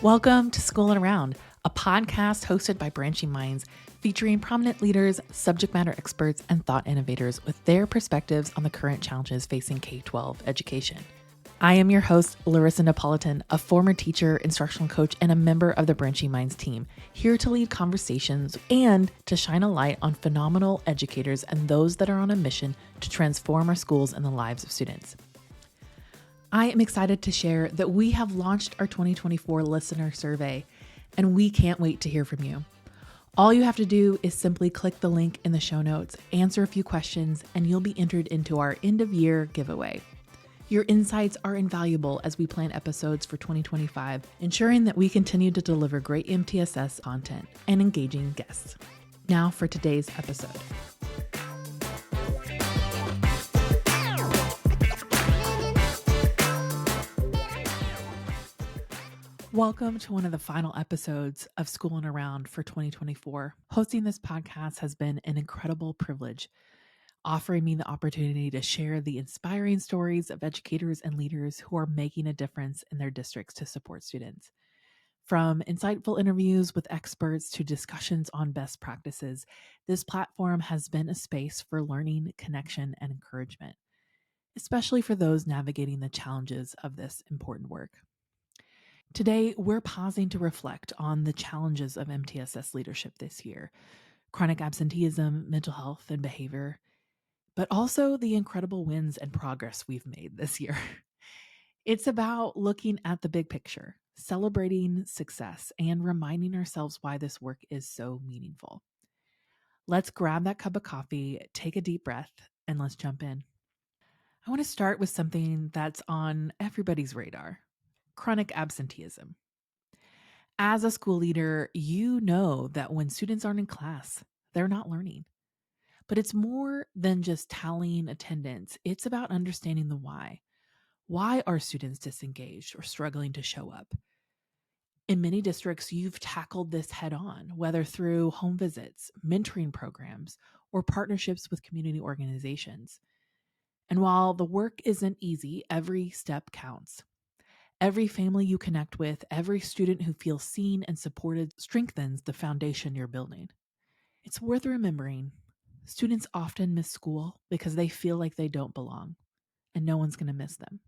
Welcome to School and Around, a podcast hosted by Branching Minds, featuring prominent leaders, subject matter experts, and thought innovators with their perspectives on the current challenges facing K-12 education. I am your host, Larissa Napolitan, a former teacher, instructional coach, and a member of the Branching Minds team, here to lead conversations and to shine a light on phenomenal educators and those that are on a mission to transform our schools and the lives of students. I am excited to share that we have launched our 2024 listener survey, and we can't wait to hear from you. All you have to do is simply click the link in the show notes, answer a few questions, and you'll be entered into our end of year giveaway. Your insights are invaluable as we plan episodes for 2025, ensuring that we continue to deliver great MTSS content and engaging guests. Now for today's episode. Welcome to one of the final episodes of School and Around for 2024. Hosting this podcast has been an incredible privilege, offering me the opportunity to share the inspiring stories of educators and leaders who are making a difference in their districts to support students. From insightful interviews with experts to discussions on best practices, this platform has been a space for learning, connection, and encouragement, especially for those navigating the challenges of this important work. Today, we're pausing to reflect on the challenges of MTSS leadership this year: chronic absenteeism, mental health, and behavior, but also the incredible wins and progress we've made this year. It's about looking at the big picture, celebrating success, and reminding ourselves why this work is so meaningful. Let's grab that cup of coffee, take a deep breath, and let's jump in. I want to start with something that's on everybody's radar: chronic absenteeism. As a school leader, you know that when students aren't in class, they're not learning. But it's more than just tallying attendance. It's about understanding the why. Why are students disengaged or struggling to show up? In many districts, you've tackled this head on, whether through home visits, mentoring programs, or partnerships with community organizations. And while the work isn't easy, every step counts. Every family you connect with, every student who feels seen and supported strengthens the foundation you're building. It's worth remembering, students often miss school because they feel like they don't belong, and no one's going to miss them.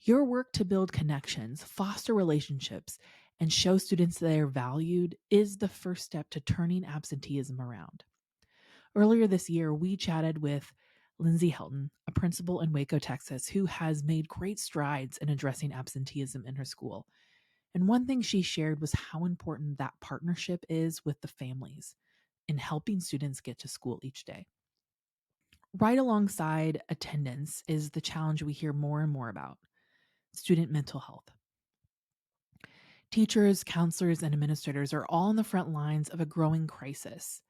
Your work to build connections, foster relationships, and show students they are valued is the first step to turning absenteeism around. Earlier this year, we chatted with Lindsay Helton, a principal in Waco, Texas, who has made great strides in addressing absenteeism in her school. And one thing she shared was how important that partnership is with the families in helping students get to school each day. Right alongside attendance is the challenge we hear more and more about: student mental health. Teachers, counselors, and administrators are all on the front lines of a growing crisis,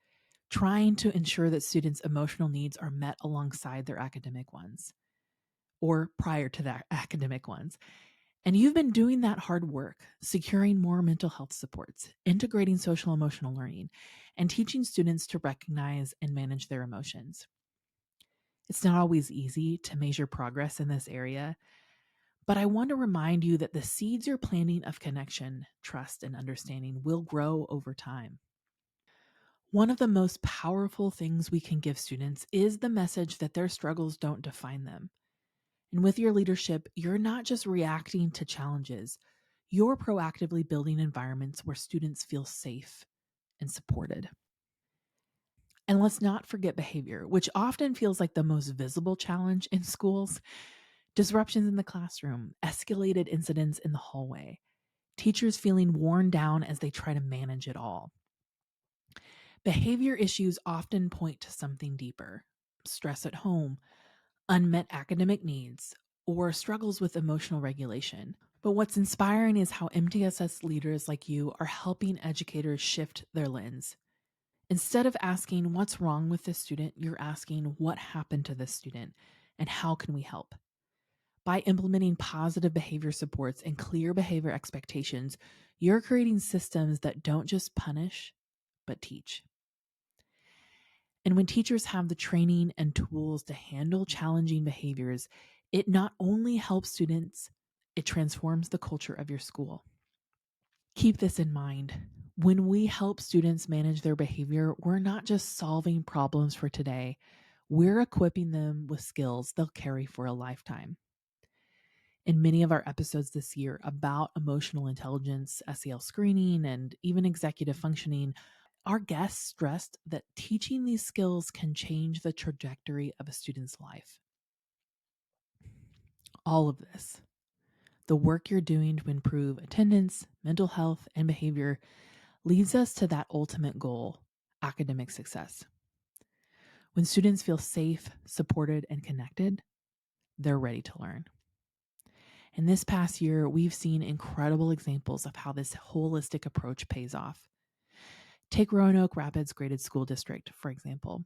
trying to ensure that students' emotional needs are met alongside their academic ones, or prior to their academic ones. And you've been doing that hard work, securing more mental health supports, integrating social emotional learning, and teaching students to recognize and manage their emotions. It's not always easy to measure progress in this area, but I want to remind you that the seeds you're planting of connection, trust, and understanding will grow over time. One of the most powerful things we can give students is the message that their struggles don't define them. And with your leadership, you're not just reacting to challenges, you're proactively building environments where students feel safe and supported. And let's not forget behavior, which often feels like the most visible challenge in schools: disruptions in the classroom, escalated incidents in the hallway, teachers feeling worn down as they try to manage it all. Behavior issues often point to something deeper: stress at home, unmet academic needs, or struggles with emotional regulation. But what's inspiring is how MTSS leaders like you are helping educators shift their lens. Instead of asking what's wrong with this student, you're asking what happened to this student and how can we help? By implementing positive behavior supports and clear behavior expectations, you're creating systems that don't just punish, but teach. And when teachers have the training and tools to handle challenging behaviors, it not only helps students, it transforms the culture of your school. Keep this in mind. When we help students manage their behavior, we're not just solving problems for today, we're equipping them with skills they'll carry for a lifetime. In many of our episodes this year about emotional intelligence, SEL screening, and even executive functioning, our guests stressed that teaching these skills can change the trajectory of a student's life. All of this, the work you're doing to improve attendance, mental health, and behavior, leads us to that ultimate goal, academic success. When students feel safe, supported, and connected, they're ready to learn. And this past year, we've seen incredible examples of how this holistic approach pays off. Take Roanoke Rapids Graded School District, for example.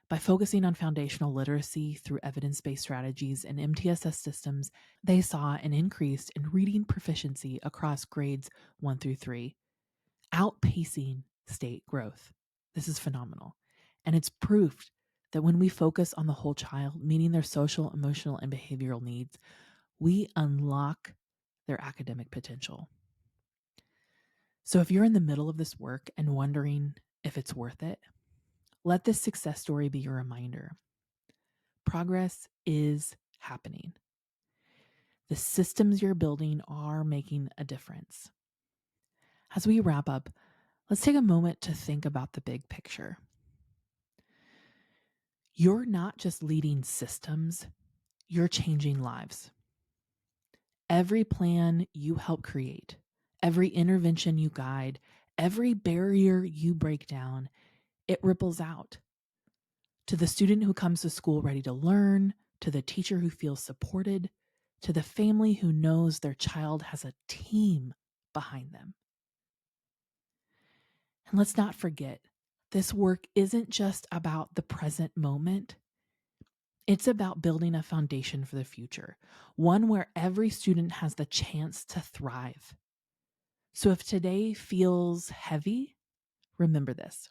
By focusing on foundational literacy through evidence-based strategies and MTSS systems, they saw an increase in reading proficiency across grades 1 through 3, outpacing state growth. This is phenomenal. And it's proof that when we focus on the whole child, meeting their social, emotional, and behavioral needs, we unlock their academic potential. So if you're in the middle of this work and wondering if it's worth it, let this success story be your reminder. Progress is happening. The systems you're building are making a difference. As we wrap up, let's take a moment to think about the big picture. You're not just leading systems, you're changing lives. Every plan you help create, every intervention you guide, every barrier you break down, it ripples out. To the student who comes to school ready to learn, to the teacher who feels supported, to the family who knows their child has a team behind them. And let's not forget, this work isn't just about the present moment. It's about building a foundation for the future, one where every student has the chance to thrive. So if today feels heavy, remember this.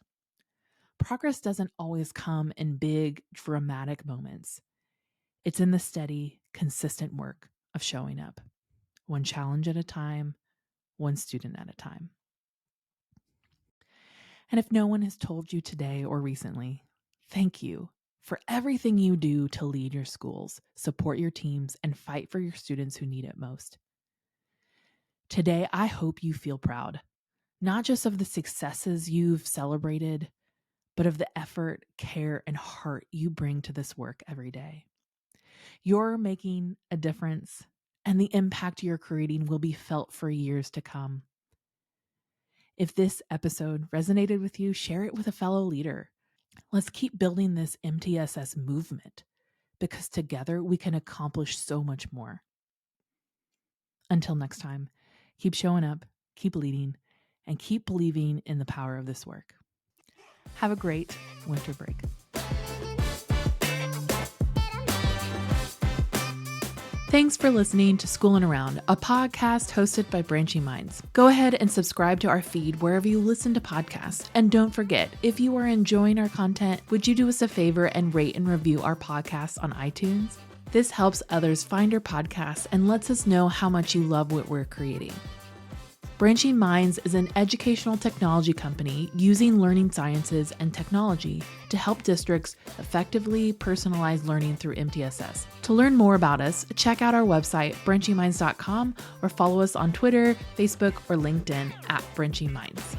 Progress doesn't always come in big, dramatic moments. It's in the steady, consistent work of showing up, one challenge at a time, one student at a time. And if no one has told you today or recently, thank you for everything you do to lead your schools, support your teams, and fight for your students who need it most. Today, I hope you feel proud, not just of the successes you've celebrated, but of the effort, care, and heart you bring to this work every day. You're making a difference, and the impact you're creating will be felt for years to come. If this episode resonated with you, share it with a fellow leader. Let's keep building this MTSS movement, because together we can accomplish so much more. Until next time, keep showing up, keep leading, and keep believing in the power of this work. Have a great winter break. Thanks for listening to Schoolin' Around, a podcast hosted by Branching Minds. Go ahead and subscribe to our feed wherever you listen to podcasts. And don't forget, if you are enjoying our content, would you do us a favor and rate and review our podcast on iTunes? This helps others find our podcast and lets us know how much you love what we're creating. Branching Minds is an educational technology company using learning sciences and technology to help districts effectively personalize learning through MTSS. To learn more about us, check out our website, branchingminds.com, or follow us on Twitter, Facebook, or LinkedIn at Branching Minds.